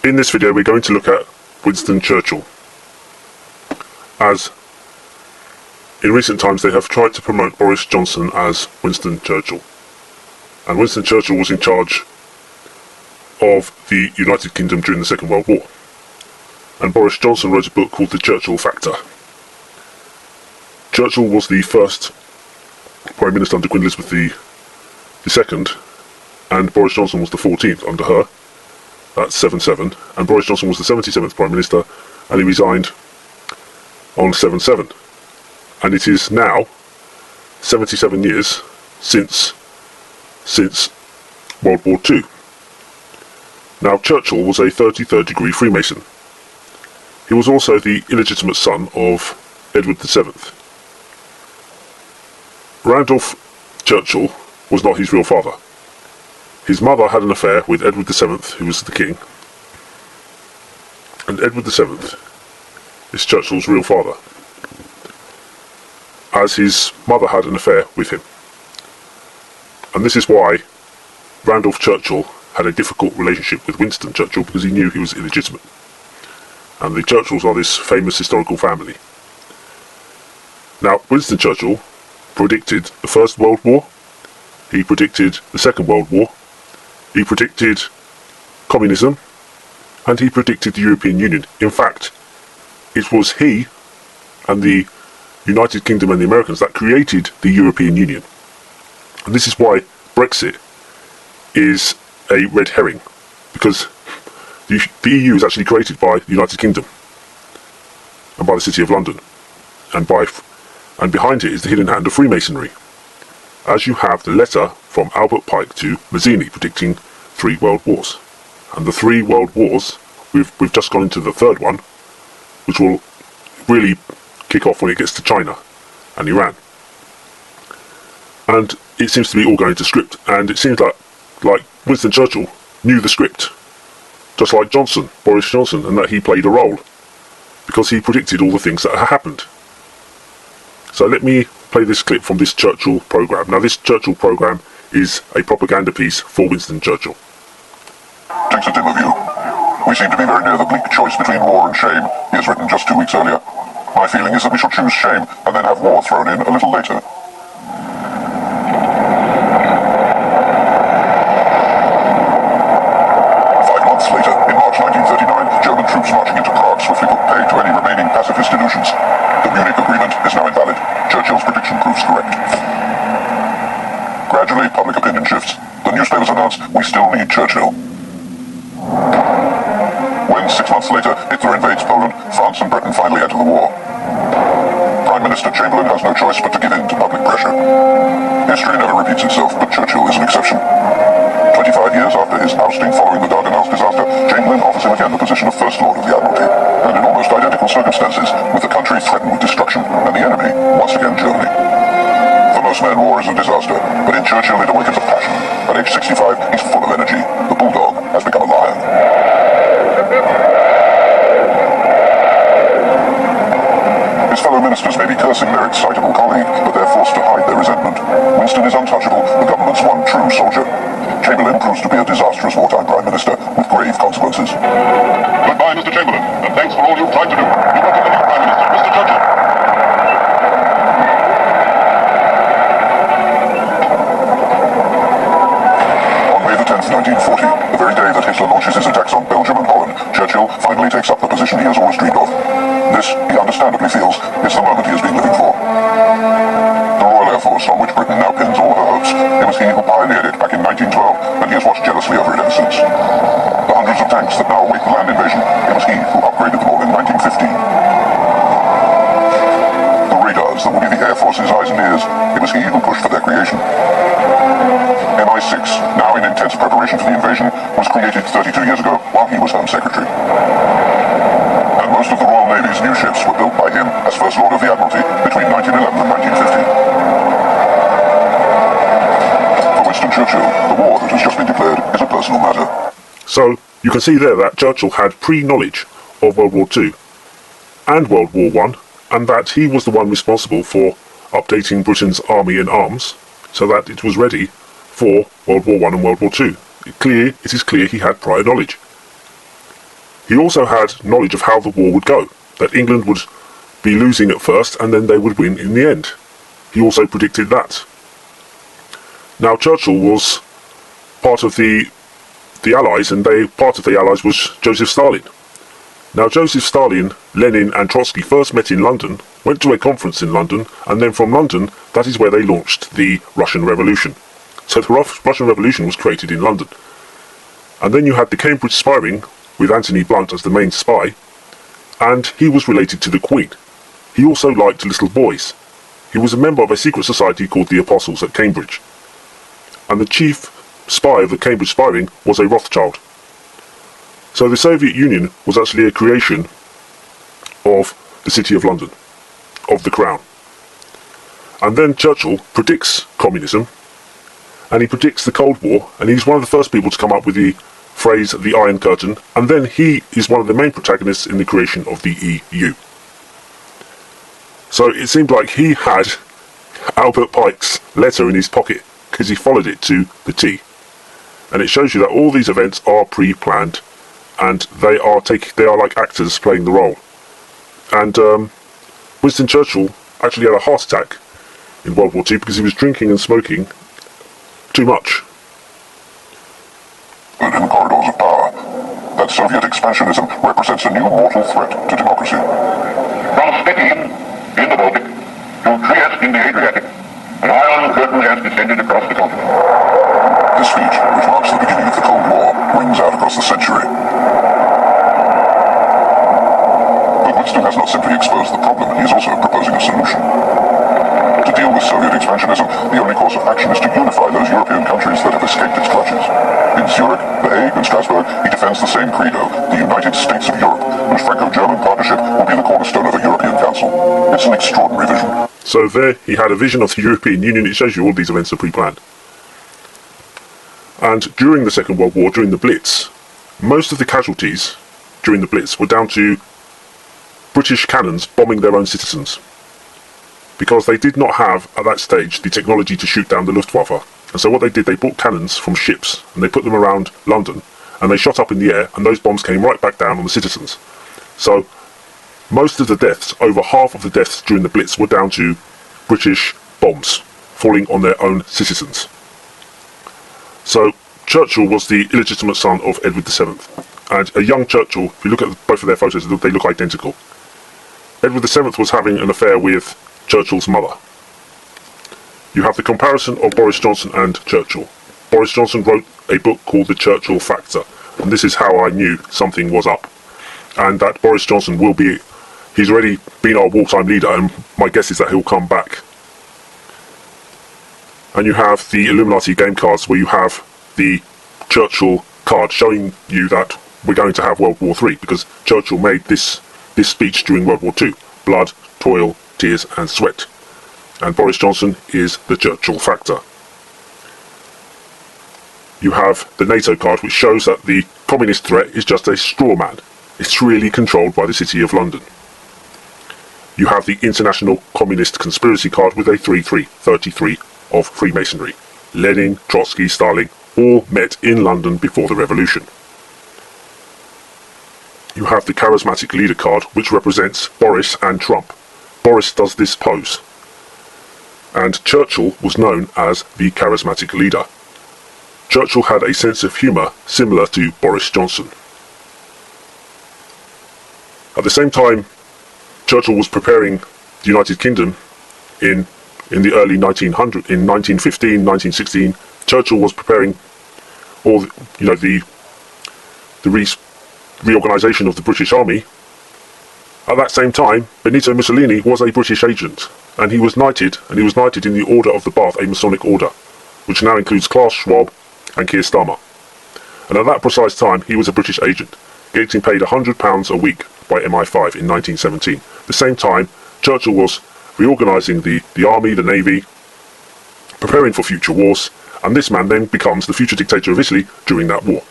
In this video we're going to look at Winston Churchill, as in recent times they have tried to promote Boris Johnson as Winston Churchill, and Winston Churchill was in charge of the United Kingdom during the Second World War, and Boris Johnson wrote a book called The Churchill Factor. Churchill was the first Prime Minister under Queen Elizabeth II, and Boris Johnson was the 14th under her. That's 7-7, and Boris Johnson was the 77th Prime Minister, and he resigned on 7-7. And it is now 77 years since World War II. Now, Churchill was a 33rd degree Freemason. He was also the illegitimate son of Edward VII. Randolph Churchill was not his real father. His mother had an affair with Edward VII, who was the king, and Edward VII is Churchill's real father, as his mother had an affair with him. And this is why Randolph Churchill had a difficult relationship with Winston Churchill, because he knew he was illegitimate. And the Churchills are this famous historical family. Now, Winston Churchill predicted the First World War, he predicted the Second World War, he predicted communism, and he predicted the European Union. In fact, it was he and the United Kingdom and the Americans that created the European Union. And this is why Brexit is a red herring, because the EU is actually created by the United Kingdom and by the City of London, and behind it is the hidden hand of Freemasonry, as you have the letter from Albert Pike to Mazzini predicting 3 world wars. And the 3 world wars, we've just gone into the third one, which will really kick off when it gets to China and Iran. And it seems to be all going to script, and it seems like Winston Churchill knew the script, just like Boris Johnson, and that he played a role, because he predicted all the things that had happened. So let me play this clip from this Churchill programme. Now, this Churchill programme is a propaganda piece for Winston Churchill. Takes a dim of you. We seem to be very near the bleak choice between war and shame, he has written just 2 weeks earlier. My feeling is that we shall choose shame and then have war thrown in a little later. 5 months later, in March 1939, German troops marching into Prague swiftly put pay to any remaining pacifist illusions. The Munich Agreement is now invalid. Churchill's prediction proves correct. Gradually, public opinion shifts. The newspapers announce, we still need Churchill. When 6 months later, Hitler invades Poland, France and Britain finally enter the war. Prime Minister Chamberlain has no choice but to give in to public pressure. History never repeats itself, but Churchill is an exception. 25 years after his ousting following the Dardanelles disaster, Chamberlain offers him again the position of First Lord of the Admiralty, and in almost identical circumstances, with the country threatened with destruction, and the enemy, once again Germany. For most men, war is a disaster, but in Churchill it awakens a passion. At age 65, he's full of energy. The bulldog has become a lion. His fellow ministers may be cursing their excitable colleague, but they're forced to hide their resentment. Winston is untouchable, the government's one true soldier. Chamberlain proves to be a disastrous wartime Prime Minister with grave consequences. Goodbye, Mr. Chamberlain, and thanks for all you've tried to do. You will be the new Prime Minister, Mr. Churchill. On May the 10th, 1940, the very day that Hitler launches his attacks on Belgium and Holland, Churchill finally takes up the position he has always dreamed of. This, he understandably feels, is the moment he has been living for. The Royal Air Force, on which Britain now pins all her hopes, it was he who pioneered it back in 1912, and he has watched jealously over it ever since. The hundreds of tanks that now await the land invasion, it was he who upgraded them all in 1915. The radars that will be the Air Force's eyes and ears, it was he who pushed for their creation. MI6, now in intense preparation for the invasion, was created 32 years ago while he was Home Secretary. And most of the Royal Navy's new ships were built by him as First Lord of the Admiralty between 1911 and 1950. For Winston Churchill, the war that has just been declared is a personal matter. So, you can see there that Churchill had pre-knowledge of World War II and World War I, and that he was the one responsible for updating Britain's army and arms so that it was ready for World War I and World War II. It is clear he had prior knowledge. He also had knowledge of how the war would go, that England would be losing at first and then they would win in the end. He also predicted that. Now Churchill was part of the Allies, and part of the Allies was Joseph Stalin. Now Joseph Stalin, Lenin and Trotsky first met in London, went to a conference in London, and then from London, that is where they launched the Russian Revolution. So the Russian Revolution was created in London. And then you had the Cambridge spy ring, with Anthony Blunt as the main spy, and he was related to the Queen. He also liked little boys. He was a member of a secret society called the Apostles at Cambridge. And the chief spy of the Cambridge spy ring was a Rothschild. So the Soviet Union was actually a creation of the City of London, of the Crown. And then Churchill predicts communism, and he predicts the Cold War, and he's one of the first people to come up with the phrase the Iron Curtain, and then he is one of the main protagonists in the creation of the EU. So it seemed like he had Albert Pike's letter in his pocket, because he followed it to the T. And it shows you that all these events are pre-planned, and they are like actors playing the role. And Winston Churchill actually had a heart attack in World War II because he was drinking and smoking too much. The hidden corridors of power. That Soviet expansionism represents a new mortal threat to democracy. From Stettin in the Baltic to Trieste in the Adriatic, an iron curtain has descended across the continent. This speech, which marks the beginning of the Cold War, rings out across the century. But Winston has not simply exposed the problem, he is also proposing a solution. To deal with Soviet expansionism, the only course of action is to unify those European countries that have escaped its clutches. In Zurich, The Hague, and Strasbourg, he defends the same credo, the United States of Europe, whose Franco-German partnership will be the cornerstone of a European Council. It's an extraordinary vision. So there he had a vision of the European Union. It shows you all these events are pre-planned. And during the Second World War, during the Blitz, most of the casualties during the Blitz were down to British cannons bombing their own citizens, because they did not have, at that stage, the technology to shoot down the Luftwaffe. And so what they did, they bought cannons from ships, and they put them around London, and they shot up in the air, and those bombs came right back down on the citizens. So most of the deaths, over half of the deaths during the Blitz, were down to British bombs falling on their own citizens. So Churchill was the illegitimate son of Edward VII, and a young Churchill, if you look at both of their photos, they look identical. Edward VII was having an affair with Churchill's mother. You have the comparison of Boris Johnson and Churchill. Boris Johnson wrote a book called The Churchill Factor, and this is how I knew something was up, and that Boris Johnson will be, he's already been our wartime leader, and my guess is that he'll come back. And you have the Illuminati game cards, where you have the Churchill card showing you that we're going to have World War III, because Churchill made this speech during World War II. Blood, toil, tears and sweat. And Boris Johnson is the Churchill factor. You have the NATO card, which shows that the communist threat is just a straw man. It's really controlled by the City of London. You have the International Communist Conspiracy card with a 33 of Freemasonry. Lenin, Trotsky, Stalin all met in London before the revolution. You have the Charismatic Leader card, which represents Boris and Trump. Boris does this pose. And Churchill was known as the Charismatic Leader. Churchill had a sense of humour similar to Boris Johnson. At the same time, Churchill was preparing the United Kingdom in the early 1900s, in 1915, 1916. Churchill was preparing all the reorganisation of the British Army. At that same time, Benito Mussolini was a British agent, and he was knighted in the Order of the Bath, a Masonic order, which now includes Klaus Schwab and Keir Starmer. And at that precise time, he was a British agent, getting paid £100 a week by MI5 in 1917. At the same time, Churchill was reorganising the army, the navy, preparing for future wars, and this man then becomes the future dictator of Italy during that war.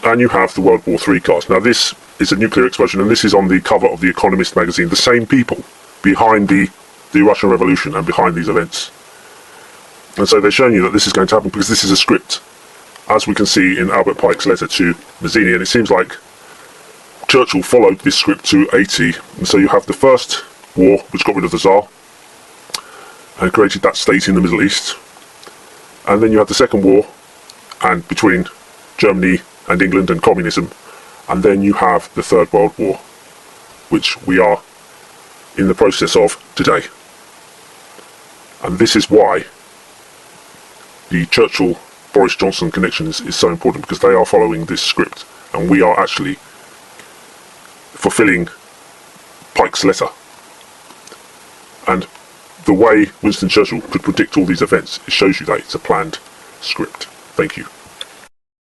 And you have the World War III card. Now this is a nuclear explosion, and this is on the cover of The Economist magazine, the same people behind the Russian Revolution and behind these events. And so they're showing you that this is going to happen because this is a script. as we can see in Albert Pike's letter to Mazzini, and it seems like Churchill followed this script to a T. And so you have the first war, which got rid of the Tsar and created that state in the Middle East, and then you have the Second War, and between Germany and England and communism, and then you have the Third World War, which we are in the process of today. And this is why the Churchill-Boris Johnson connection is so important, because they are following this script, and we are actually fulfilling Pike's letter. And the way Winston Churchill could predict all these events, it shows you that it's a planned script. Thank you.